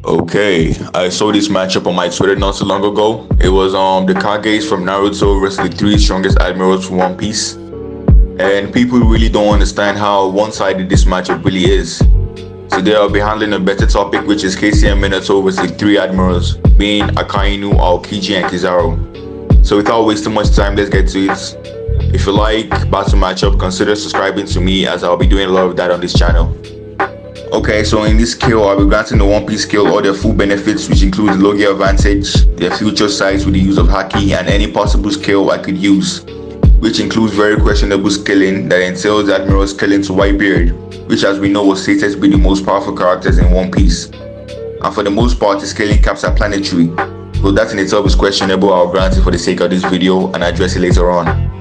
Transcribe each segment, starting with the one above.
Okay, I saw this matchup on my Twitter not so long ago. It was the Kages from Naruto versus the three strongest admirals from One Piece. And people really don't understand how one-sided this matchup really is. Today I'll be handling a better topic, which is Kcm Minato versus the three admirals, being Akainu, Aokiji, and Kizaru. So without wasting much time, let's get to it. If you like battle matchup, consider subscribing to me, as I'll be doing a lot of that on this channel. Okay, so in this skill, I'll be granting the One Piece skill all their full benefits, which includes Logia advantage, their future size with the use of Haki, and any possible skill I could use, which includes very questionable skilling that entails the Admiral scaling to Whitebeard, which as we know was stated to be the most powerful characters in One Piece. And for the most part, the scaling caps are planetary, though that in itself is questionable. I'll grant it for the sake of this video and address it later on.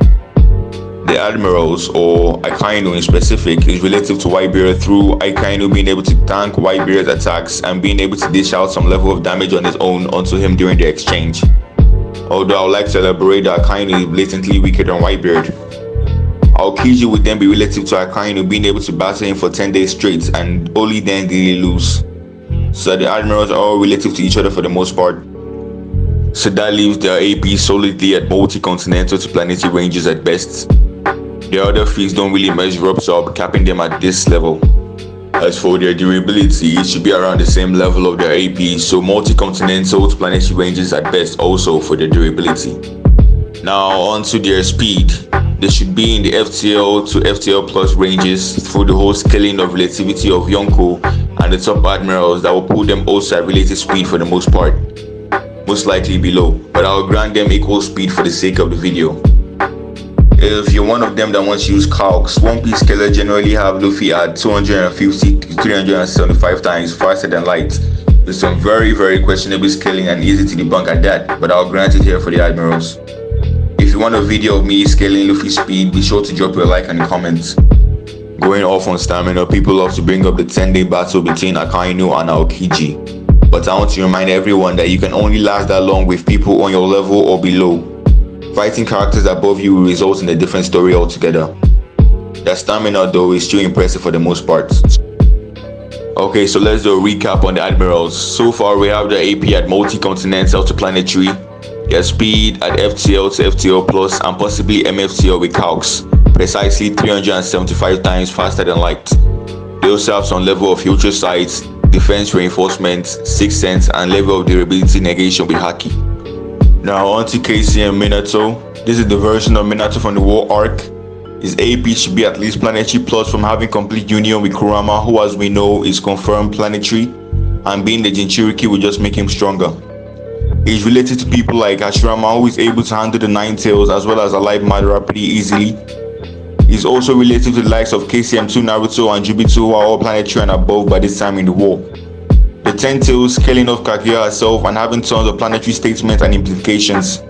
The Admirals, or Akainu in specific, is relative to Whitebeard through Akainu being able to tank Whitebeard's attacks and being able to dish out some level of damage on his own onto him during the exchange. Although I would like to elaborate that Akainu is blatantly weaker than Whitebeard. Aokiji would then be relative to Akainu, being able to battle him for 10 days straight, and only then did he lose. So the Admirals are all relative to each other for the most part. So that leaves their AP solidly at multi-continental to planetary ranges at best. The other feats don't really measure up, so I'll be capping them at this level. As for their durability, it should be around the same level of their AP, so multi-continental to planetary ranges at best also for their durability. Now onto their speed. They should be in the FTL to FTL plus ranges through the whole scaling of relativity of Yonko and the top admirals that will put them also at relative speed for the most part. Most likely below, but I'll grant them equal speed for the sake of the video. If you're one of them that wants to use calcs, One Piece scalers generally have Luffy at 250 to 375 times faster than light, with some very questionable scaling and easy to debunk at that, but I'll grant it here for the Admirals. If you want a video of me scaling Luffy's speed, be sure to drop your like in the comments. Going off on stamina, people love to bring up the 10-day battle between Akainu and Aokiji, but I want to remind everyone that you can only last that long with people on your level or below. Fighting characters above you will result in a different story altogether. Their stamina though is still impressive for the most part. Okay, so let's do a recap on the Admirals. So far we have their AP at multi-continental to planetary, their speed at FTL to FTL plus and possibly MFTL with calcs, precisely 375 times faster than light. They also have some level of future sight, defense reinforcement, sixth sense, and level of durability negation with Haki. Now on to Kcm Minato. This is the version of Minato from the War Arc. His AP should be at least planetary plus from having complete union with Kurama, who as we know is confirmed planetary, and being the Jinchuriki will just make him stronger. He is related to people like Hashirama, who is able to handle the Nine Tails as well as Alive Madara pretty easily. He is also related to the likes of KCM2, Naruto, and Jubito, who are all planetary and above by this time in the war. The 10 Tails scaling off Kaguya herself and having tons of planetary statements and implications.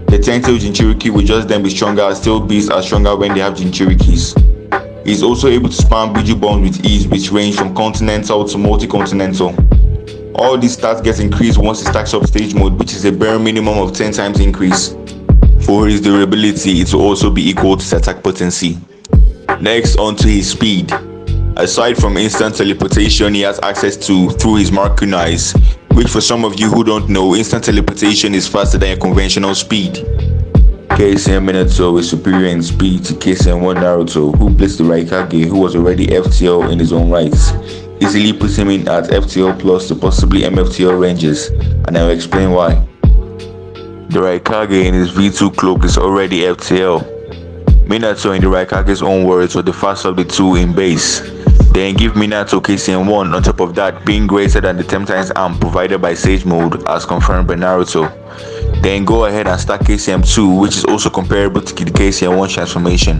The 10 Tails Jinchuriki will just then be stronger, as Tail Beasts are stronger when they have Jinchurikis. He is also able to spam Biju bombs with ease, which range from continental to multi-continental. All these stats get increased once he stacks up stage mode, which is a bare minimum of 10 times increase. For his durability, it will also be equal to his attack potency. Next, onto his speed. Aside from instant teleportation, he has access to through his Mark Kunais, which for some of you who don't know, instant teleportation is faster than your conventional speed. Kcm Minato is superior in speed to Kcm Naruto, who plays the Raikage, who was already FTL in his own rights. Easily puts him in at FTL plus to possibly MFTL ranges, and I'll explain why. The Raikage in his V2 cloak is already FTL. Minato, in the Raikage's own words, was the faster of the two in base. Then give Minato Kcm1 on top of that, being greater than the 10 times amp provided by Sage Mode as confirmed by Naruto. Then go ahead and stack Kcm2, which is also comparable to the Kcm1 transformation.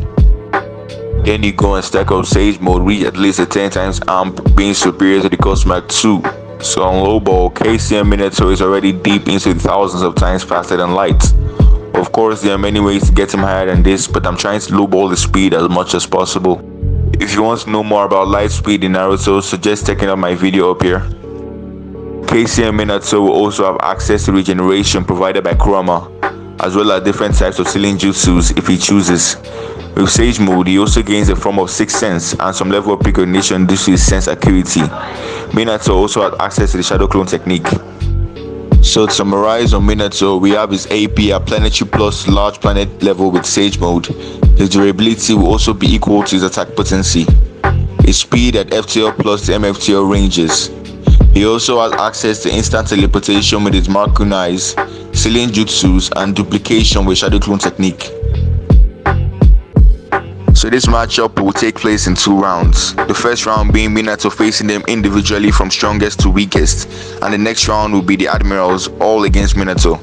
Then you go and stack up Sage Mode, reach at least a 10 times amp, being superior to the Cosmac 2. So on low ball, Kcm Minato is already deep into the thousands of times faster than light. Of course, there are many ways to get him higher than this, but I'm trying to lowball the speed as much as possible. If you want to know more about light speed in Naruto, suggest checking out my video up here. Kcm Minato will also have access to regeneration provided by Kurama, as well as different types of sealing jutsus if he chooses. With Sage Mode, he also gains a form of Sixth Sense and some level of precognition due to his sense acuity. Minato also had access to the shadow clone technique. So to summarize on Minato, we have his AP at planetary plus large planet level with Sage mode. His durability will also be equal to his attack potency. His speed at FTL plus the MFTL ranges. He also has access to instant teleportation with his Mark Kunai's, Sealing Jutsus, and duplication with Shadow Clone technique. So this matchup will take place in 2 rounds. The first round being Minato facing them individually from strongest to weakest, and the next round will be the Admirals all against Minato.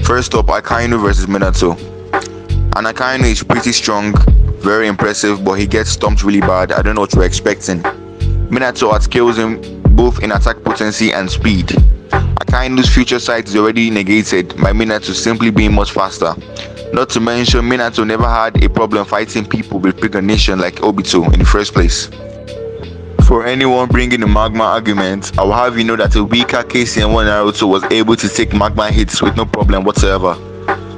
First up, Akainu versus Minato. And Akainu is pretty strong, very impressive, but he gets stumped really bad. I don't know what you're expecting. Minato outscales him both in attack potency and speed. Akainu's future sight is already negated by Minato simply being much faster. Not to mention, Minato never had a problem fighting people with precognition like Obito in the first place. For anyone bringing the magma argument, I will have you know that a weaker Kcm Naruto was able to take magma hits with no problem whatsoever.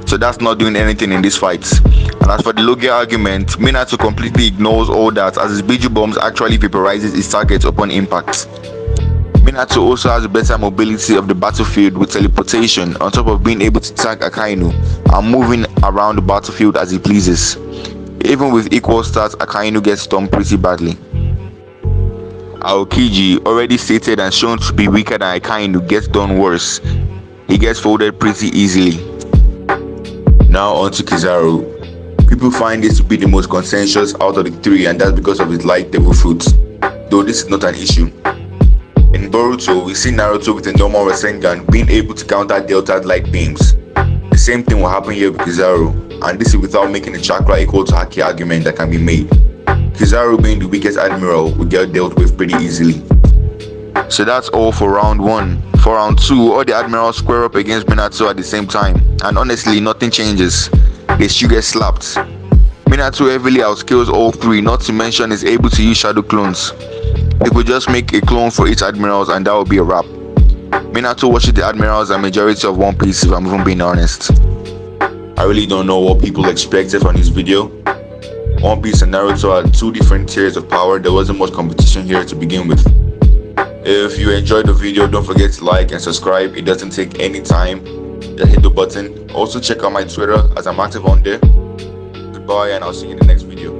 So that's not doing anything in this fight. And as for the Logia argument, Minato completely ignores all that as his Biju bombs actually vaporizes his target upon impact. Minato also has a better mobility of the battlefield with teleportation on top of being able to tag Akainu and moving around the battlefield as he pleases. Even with equal stats, Akainu gets stumped pretty badly. Aokiji, already stated and shown to be weaker than Akainu, gets done worse. He gets folded pretty easily. Now on to Kizaru. People find this to be the most consensus out of the 3, and that's because of his light devil fruit, though this is not an issue. In Boruto, we see Naruto with a normal Rasengan being able to counter Delta's light beams. The same thing will happen here with Kizaru, and this is without making a chakra equal to Haki argument that can be made. Kizaru being the weakest admiral will get dealt with pretty easily. So that's all for round 1. For round 2, all the admirals square up against Minato at the same time, and honestly nothing changes. They still get slapped. Minato heavily outscales all 3, not to mention is able to use shadow clones. They could just make a clone for each admirals and that would be a wrap. Minato watches the admirals and majority of One Piece, if I'm even being honest. I really don't know what people expected from this video. One Piece and Naruto are 2 different tiers of power. There wasn't much competition here to begin with. If you enjoyed the video, don't forget to like and subscribe. It doesn't take any time. Just hit the button. Also check out my Twitter as I'm active on there. Goodbye and I'll see you in the next video.